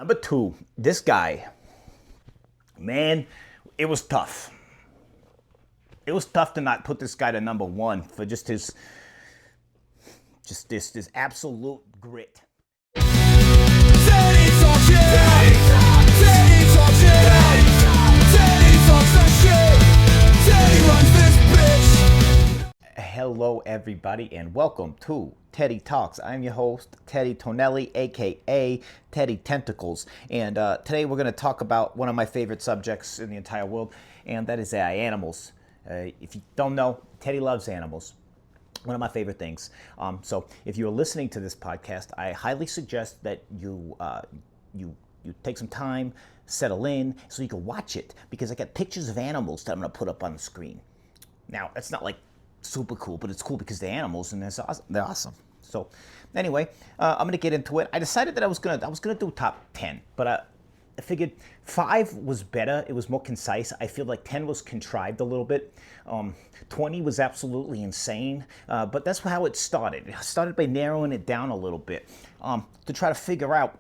Number 2, this guy, man, it was tough. It was tough to not put this guy to number 1 for just this absolute grit. Hello everybody and welcome to Teddy Talks. I'm your host, Teddy Tonelli, aka Teddy Tentacles. And today we're going to talk about one of my favorite subjects in the entire world, and that is animals. If you don't know, Teddy loves animals. One of my favorite things. So if you're listening to this podcast, I highly suggest that you take some time, settle in, so you can watch it, because I got pictures of animals that I'm going to put up on the screen. Now, it's not like super cool, but it's cool because they're animals and they're awesome. So anyway, I'm going to get into it. I decided that I was gonna do top 10, but I figured 5 was better. It was more concise. I feel like 10 was contrived a little bit. 20 was absolutely insane, but that's how it started. It started by narrowing it down a little bit to try to figure out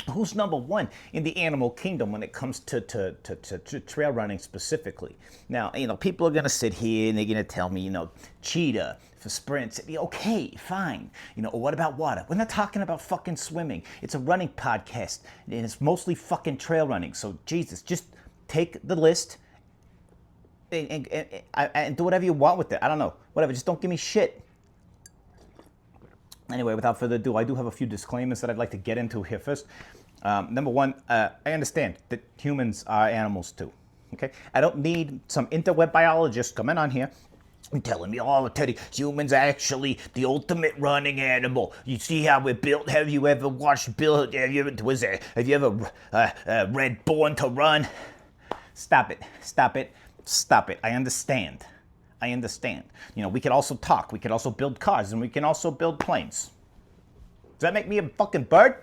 who's number 1 in the animal kingdom when it comes to trail running specifically. Now, people are going to sit here and they're going to tell me, cheetah for sprints. Okay, fine. What about water? We're not talking about fucking swimming. It's a running podcast, and it's mostly fucking trail running. So, Jesus, just take the list and do whatever you want with it. I don't know. Whatever. Just don't give me shit. Anyway, without further ado, I do have a few disclaimers that I'd like to get into here first. Number 1, I understand that humans are animals too. Okay, I don't need some interweb biologist coming on here and telling me, "Oh, Teddy, humans are actually the ultimate running animal. You see how we're built? Have you ever watched Bill? Have you ever read Born to Run?" Stop it. I understand. We could also talk. We could also build cars, and we can also build planes. Does that make me a fucking bird?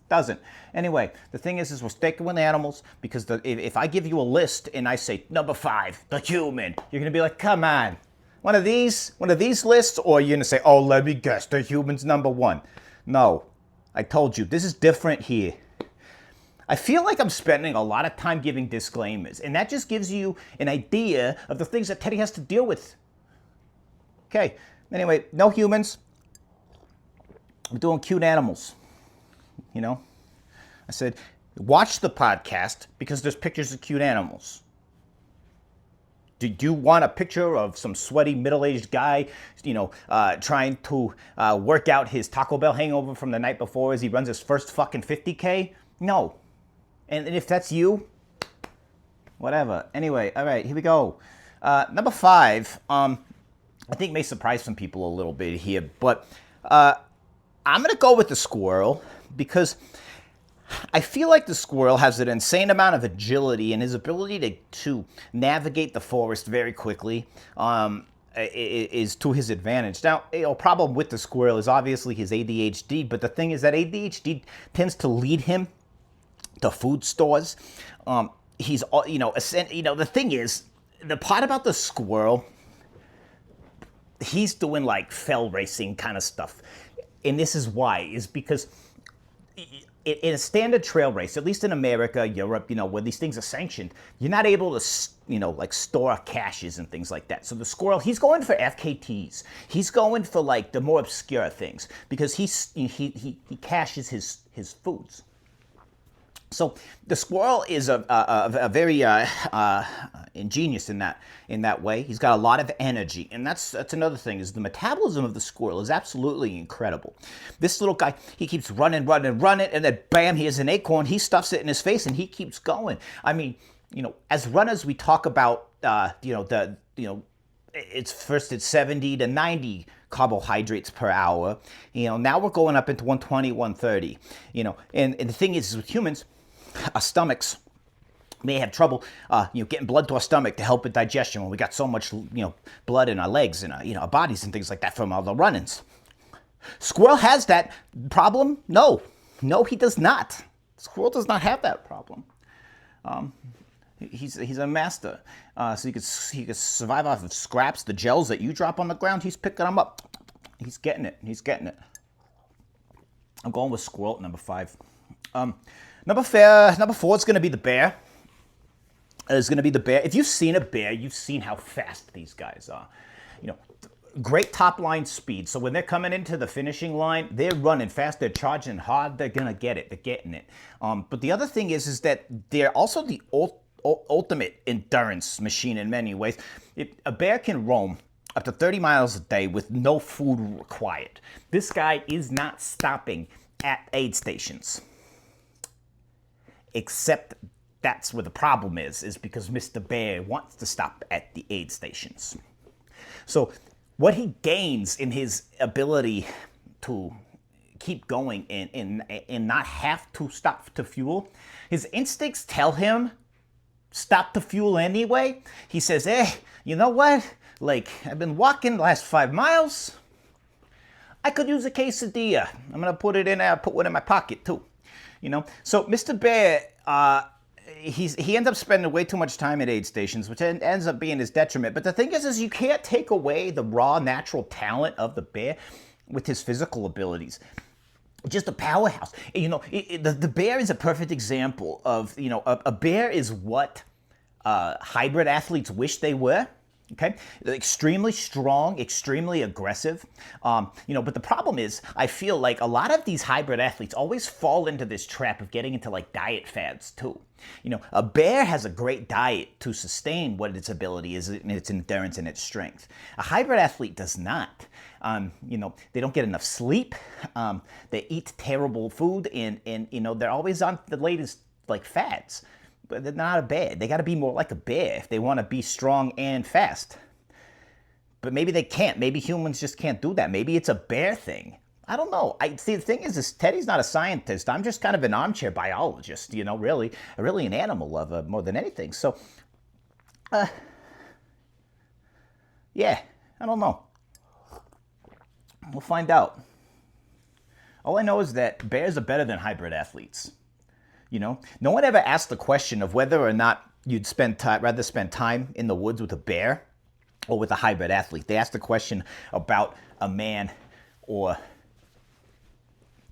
Doesn't. Anyway, the thing is we're sticking with animals, because if I give you a list and I say number 5, the human, you're gonna be like, come on, one of these lists, or you're gonna say, oh, let me guess, the human's number 1. No, I told you, this is different here. I feel like I'm spending a lot of time giving disclaimers, and that just gives you an idea of the things that Teddy has to deal with. Okay, anyway, no humans. We're doing cute animals. I said, watch the podcast because there's pictures of cute animals. Do you want a picture of some sweaty middle-aged guy, trying to work out his Taco Bell hangover from the night before as he runs his first fucking 50K? No. And if that's you, whatever. Anyway, all right, here we go. Number 5, I think may surprise some people a little bit here, but I'm going to go with the squirrel, because I feel like the squirrel has an insane amount of agility, and his ability to navigate the forest very quickly is to his advantage. Now, problem with the squirrel is obviously his ADHD, but the thing is that ADHD tends to lead him to food stores. He's, the thing is, the part about the squirrel, he's doing like fell racing kind of stuff. And this is why, is because in a standard trail race, at least in America, Europe, where these things are sanctioned, you're not able to, store caches and things like that. So the squirrel, he's going for FKTs. He's going for like the more obscure things, because he caches his foods. So the squirrel is a very ingenious in that way. He's got a lot of energy, and that's another thing, is the metabolism of the squirrel is absolutely incredible. This little guy, he keeps running, and then bam, here's an acorn. He stuffs it in his face, and he keeps going. I mean, as runners, we talk about it's 70 to 90 carbohydrates per hour. Now we're going up into 120, 130. And the thing is with humans, our stomachs may have trouble, getting blood to our stomach to help with digestion when we got so much, blood in our legs and our bodies and things like that from all the run-ins. Squirrel has that problem? No, he does not. Squirrel does not have that problem. He's a master. So he could survive off of scraps, the gels that you drop on the ground. He's picking them up. He's getting it. I'm going with squirrel at number 5. Number four is going to be the bear. Is going to be the bear. If you've seen a bear, you've seen how fast these guys are. You know, great top line speed. So when they're coming into the finishing line, they're running fast. They're charging hard. They're gonna get it. They're getting it. But the other thing is that they're also the ultimate endurance machine in many ways. A bear can roam up to 30 miles a day with no food required. This guy is not stopping at aid stations, except that's where the problem is because Mr. Bear wants to stop at the aid stations. So what he gains in his ability to keep going and not have to stop to fuel, his instincts tell him stop to fuel anyway. He says, you know what? Like, I've been walking the last 5 miles. I could use a quesadilla. I'm gonna put it in there, put one in my pocket too. You know? So Mr. Bear, he ends up spending way too much time at aid stations, which ends up being his detriment. But the thing is you can't take away the raw natural talent of the bear with his physical abilities. Just a powerhouse. You know, the bear is a perfect example of, you know, a bear is what hybrid athletes wish they were. Okay, they're extremely strong, extremely aggressive. You know, but the problem is, I feel like a lot of these hybrid athletes always fall into this trap of getting into like diet fads too. You know, a bear has a great diet to sustain what its ability is in its endurance and its strength. A hybrid athlete does not. You know, they don't get enough sleep. They eat terrible food, and you know, they're always on the latest like fads. But they're not a bear. They got to be more like a bear if they want to be strong and fast. But maybe they can't. Maybe humans just can't do that. Maybe it's a bear thing. I don't know. See, the thing is Teddy's not a scientist. I'm just kind of an armchair biologist, you know, really an animal lover more than anything. So, yeah, I don't know. We'll find out. All I know is that bears are better than hybrid athletes. You know, no one ever asked the question of whether or not you'd rather spend time in the woods with a bear or with a hybrid athlete. They asked the question about a man or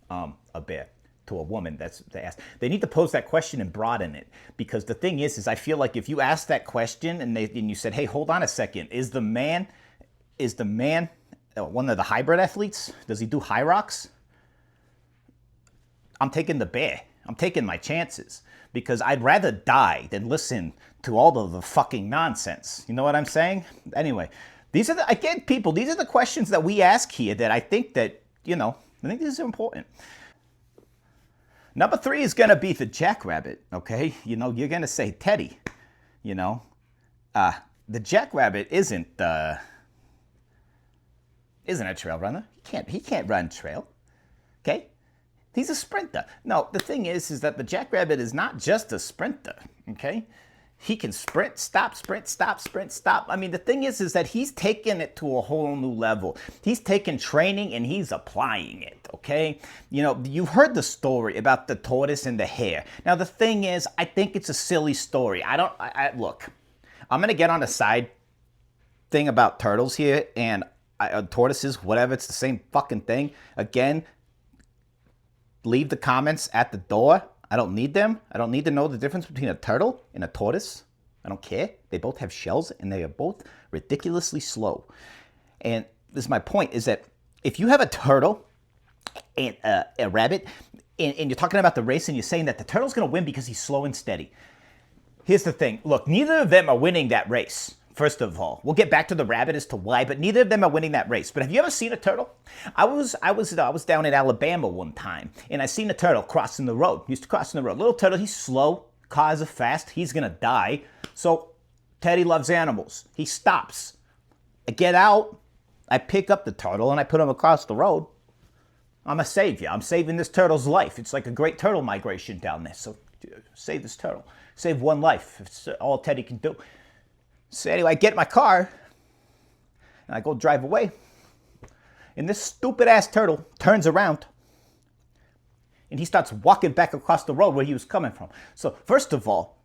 a bear to a woman. They asked. They need to pose that question and broaden it, because the thing is I feel like if you ask that question and you said, hey, hold on a second, is the man one of the hybrid athletes? Does he do high rocks? I'm taking the bear. I'm taking my chances, because I'd rather die than listen to all of the fucking nonsense. You know what I'm saying? Anyway, these are the questions that we ask here that I think that, you know, I think this is important. Number 3 is going to be the jackrabbit, okay? You know, you're going to say, Teddy, you know, the jackrabbit isn't a trail runner. He can't run trail, okay? He's a sprinter. No, the thing is that the jackrabbit is not just a sprinter, okay? He can sprint, stop, sprint, stop, sprint, stop. I mean, the thing is that he's taken it to a whole new level. He's taken training and he's applying it, okay? You know, you've heard the story about the tortoise and the hare. Now, the thing is, I think it's a silly story. Look, I'm going to get on a side thing about turtles here and tortoises, whatever, it's the same fucking thing. Again, leave the comments at the door. I don't need them. I don't need to know the difference between a turtle and a tortoise. I don't care. They both have shells and they are both ridiculously slow. And this is my point, is that if you have a turtle and a rabbit and you're talking about the race and you're saying that the turtle's going to win because he's slow and steady. Here's the thing. Look, neither of them are winning that race. First of all, we'll get back to the rabbit as to why, but neither of them are winning that race. But have you ever seen a turtle? I was down in Alabama one time, and I seen a turtle crossing the road. He used to cross the road. Little turtle, he's slow. Cars are fast. He's gonna die. So Teddy loves animals. He stops. I get out. I pick up the turtle and I put him across the road. I'm a savior. I'm saving this turtle's life. It's like a great turtle migration down there. So save this turtle. Save one life. It's all Teddy can do. So anyway, I get in my car, and I go drive away, and this stupid-ass turtle turns around, and he starts walking back across the road where he was coming from. So first of all,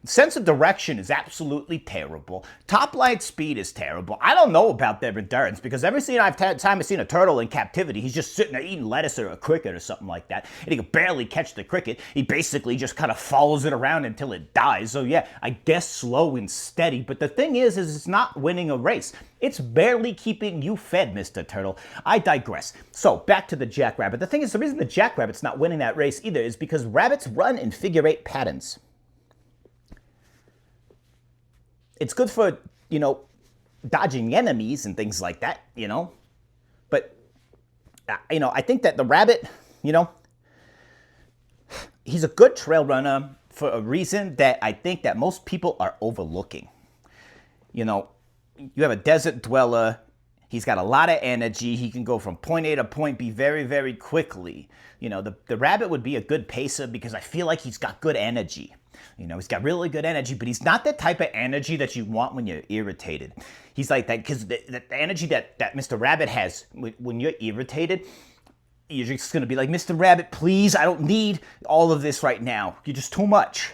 Sense of direction is absolutely terrible. Top line speed is terrible. I don't know about their endurance because every time I've seen a turtle in captivity, he's just sitting there eating lettuce or a cricket or something like that, and he can barely catch the cricket. He basically just kind of follows it around until it dies. So yeah, I guess slow and steady. But the thing is it's not winning a race. It's barely keeping you fed, Mr. Turtle. I digress. So back to the jackrabbit. The thing is, the reason the jackrabbit's not winning that race either is because rabbits run in figure-8 patterns. It's good for, dodging enemies and things like that, But, I think that the rabbit, he's a good trail runner for a reason that I think that most people are overlooking. You have a desert dweller. He's got a lot of energy. He can go from point A to point B very, very quickly. The rabbit would be a good pacer because I feel like he's got good energy. He's got really good energy, but he's not the type of energy that you want when you're irritated. He's like that because the energy that Mr. Rabbit has when you're irritated, you're just going to be like, Mr. Rabbit, please, I don't need all of this right now. You're just too much.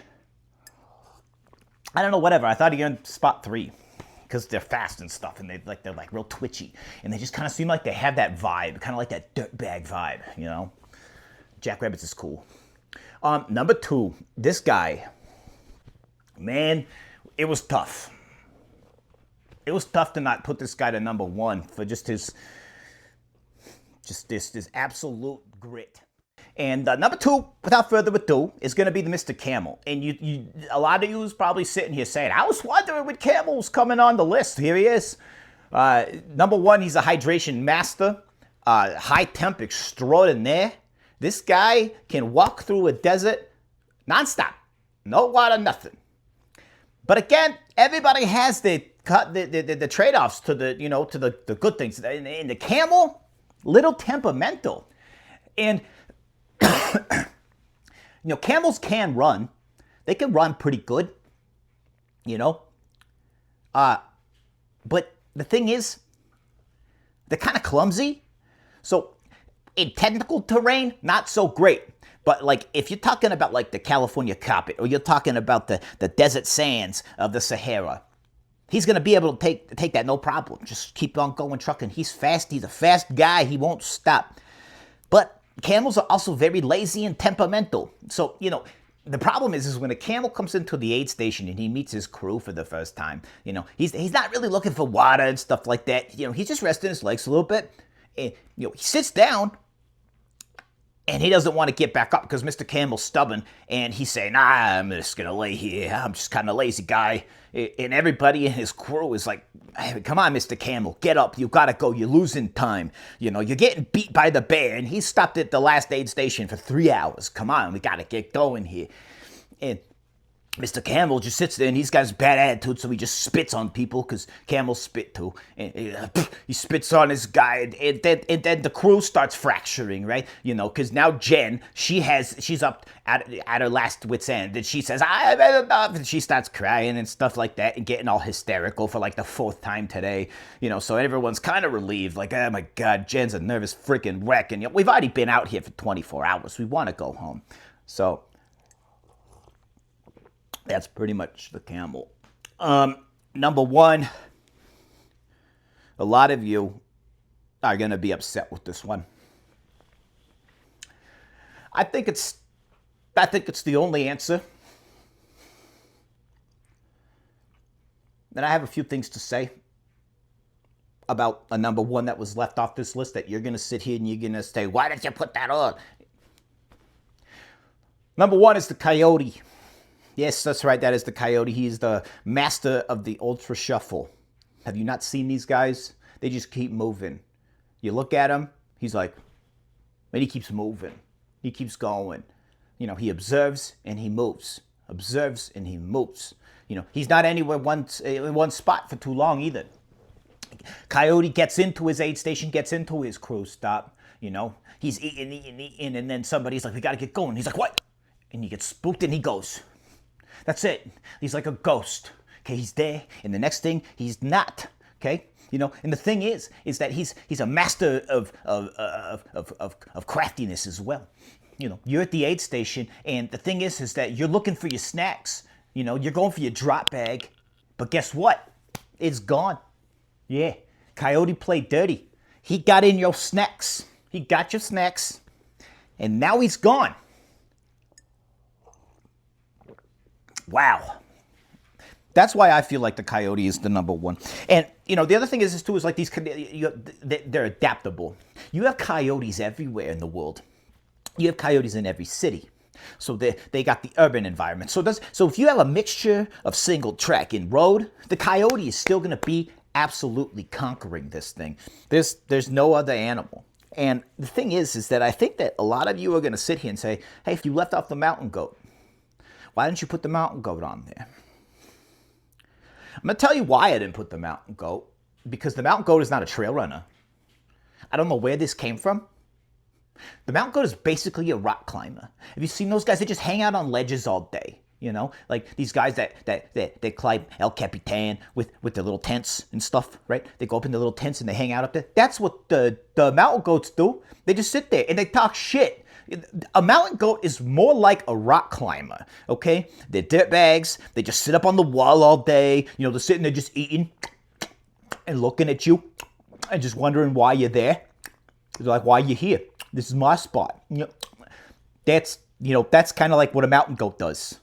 I don't know, whatever. I thought he earned spot 3 because they're fast and stuff, and they're like real twitchy, and they just kind of seem like they have that vibe, kind of like that dirtbag vibe, Jackrabbits is cool. Number 2, this guy. Man, it was tough. It was tough to not put this guy to number 1 for just this absolute grit. And number 2, without further ado, is going to be the Mr. Camel. And a lot of you is probably sitting here saying, I was wondering when Camel's coming on the list. Here he is. Number 1, he's a hydration master, high temp extraordinaire. This guy can walk through a desert nonstop, no water, nothing. But again, everybody has the trade-offs to the good things. And the camel, little temperamental, and camels can run. They can run pretty good, But the thing is, they're kind of clumsy. So in technical terrain, not so great. But like if you're talking about like the California carpet, or you're talking about the desert sands of the Sahara, he's going to be able to take that no problem. Just keep on going trucking. He's fast. He's a fast guy. He won't stop. But camels are also very lazy and temperamental. So, the problem is when a camel comes into the aid station and he meets his crew for the first time, he's not really looking for water and stuff like that. He's just resting his legs a little bit. And, he sits down. And he doesn't want to get back up because Mr. Camel's stubborn, and he's saying, I'm just going to lay here. I'm just kind of lazy guy. And everybody in his crew is like, hey, come on, Mr. Camel, get up. You got to go. You're losing time. You're getting beat by the bear. And he stopped at the last aid station for 3 hours. Come on, we got to get going here. And Mr. Camel just sits there, and he's got his bad attitude, so he just spits on people, because camels spit too. And he spits on his guy, and then the crew starts fracturing, right? Because now Jen, she's up at her last wit's end, and she says, I've had enough, and she starts crying and stuff like that, and getting all hysterical for like the 4th time today. So everyone's kind of relieved, like, oh my God, Jen's a nervous freaking wreck, and we've already been out here for 24 hours. We want to go home. So that's pretty much the camel. Number 1, a lot of you are going to be upset with this one. I think it's the only answer. And I have a few things to say about a number 1 that was left off this list that you're going to sit here and you're going to say, why did you put that on? Number 1 is the coyote. Yes, that's right. That is the coyote. He's the master of the ultra shuffle. Have you not seen these guys? They just keep moving. You look at him, he's like, and he keeps moving. He keeps going. He observes and he moves. Observes and he moves. He's not anywhere in one spot for too long either. Coyote gets into his aid station, gets into his crew stop. He's eating, and then somebody's like, we got to get going. He's like, what? And he gets spooked and he goes. That's it. He's like a ghost. Okay, he's there, and the next thing, he's not. Okay, and the thing is that he's a master of craftiness as well. You're at the aid station, and the thing is that you're looking for your snacks. You know, you're going for your drop bag, but guess what? It's gone. Yeah, coyote played dirty. He got in your snacks. He got your snacks, and now he's gone. Wow. That's why I feel like the coyote is the number one. And, you know, the other thing is too, is like these, they're adaptable. You have coyotes everywhere in the world. You have coyotes in every city. So they got the urban environment. So if you have a mixture of single track and road, the coyote is still going to be absolutely conquering this thing. There's no other animal. And the thing is that I think that a lot of you are going to sit here and say, hey, if you left off the mountain goat, why didn't you put the mountain goat on there? I'm going to tell you why I didn't put the mountain goat. Because the mountain goat is not a trail runner. I don't know where this came from. The mountain goat is basically a rock climber. Have you seen those guys? They just hang out on ledges all day. You know, like these guys that climb El Capitan with their little tents and stuff, right? They go up in the little tents and they hang out up there. That's what the mountain goats do. They just sit there and they talk shit. A mountain goat is more like a rock climber, okay? They're dirt bags. They just sit up on the wall all day. You know, they're sitting there just eating and looking at you and just wondering why you're there. They're like, why are you here? This is my spot. You know, that's kind of like what a mountain goat does.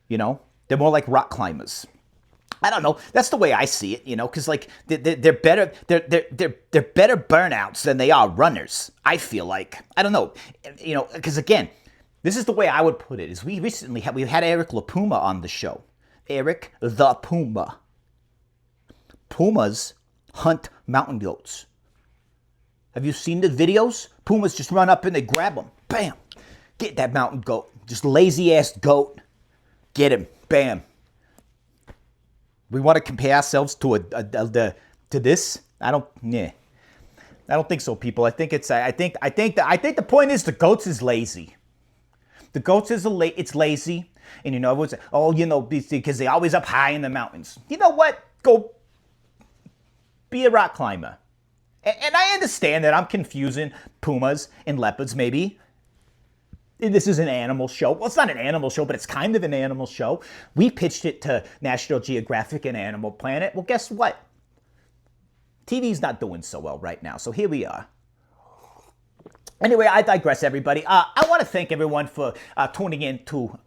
You know, they're more like rock climbers. I don't know. That's the way I see it, you know, because like they're better. They're better burnouts than they are runners. I feel like. I don't know, you know, because again, this is the way I would put it. Is we had Eric LaPuma on the show. Eric the Puma. Pumas hunt mountain goats. Have you seen the videos? Pumas just run up and they grab them. Bam, get that mountain goat. Just lazy ass goat. Get him. Bam. We want to compare ourselves to this? I don't think so, people. I think the point is the goats is lazy. The goats is it's lazy, and you know everyone's because they're always up high in the mountains. You know what? Go be a rock climber. And I understand that I'm confusing pumas and leopards, maybe. This is an animal show. Well, it's not an animal show, but it's kind of an animal show. We pitched it to National Geographic and Animal Planet. Well, guess what? TV's not doing so well right now, so here we are. Anyway, I digress, everybody. I want to thank everyone for tuning in to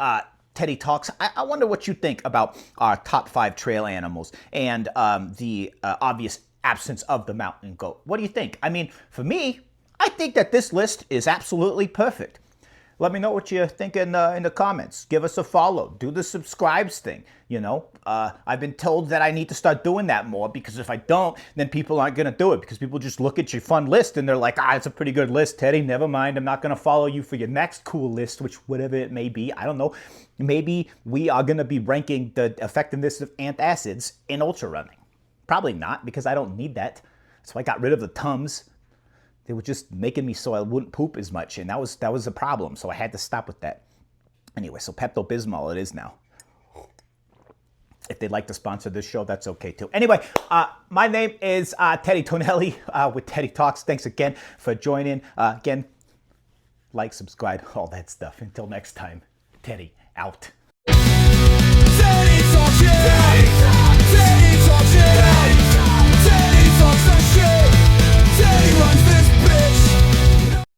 Teddy Talks. I wonder what you think about our top 5 trail animals and the obvious absence of the mountain goat. What do you think? I mean, for me, I think that this list is absolutely perfect. Let me know what you think in the comments. Give us a follow. Do the subscribes thing. You know, I've been told that I need to start doing that more because if I don't, then people aren't going to do it because people just look at your fun list and they're like, it's a pretty good list, Teddy. Never mind. I'm not going to follow you for your next cool list, which whatever it may be. I don't know. Maybe we are going to be ranking the effectiveness of antacids in ultra running. Probably not because I don't need that. So I got rid of the Tums. They were just making me so I wouldn't poop as much, and that was a problem, so I had to stop with that. Anyway, so Pepto-Bismol it is now. If they'd like to sponsor this show, that's okay too. Anyway, my name is Teddy Tonelli with Teddy Talks. Thanks again for joining. Again, like, subscribe, all that stuff. Until next time, Teddy out. Teddy Talks, yeah!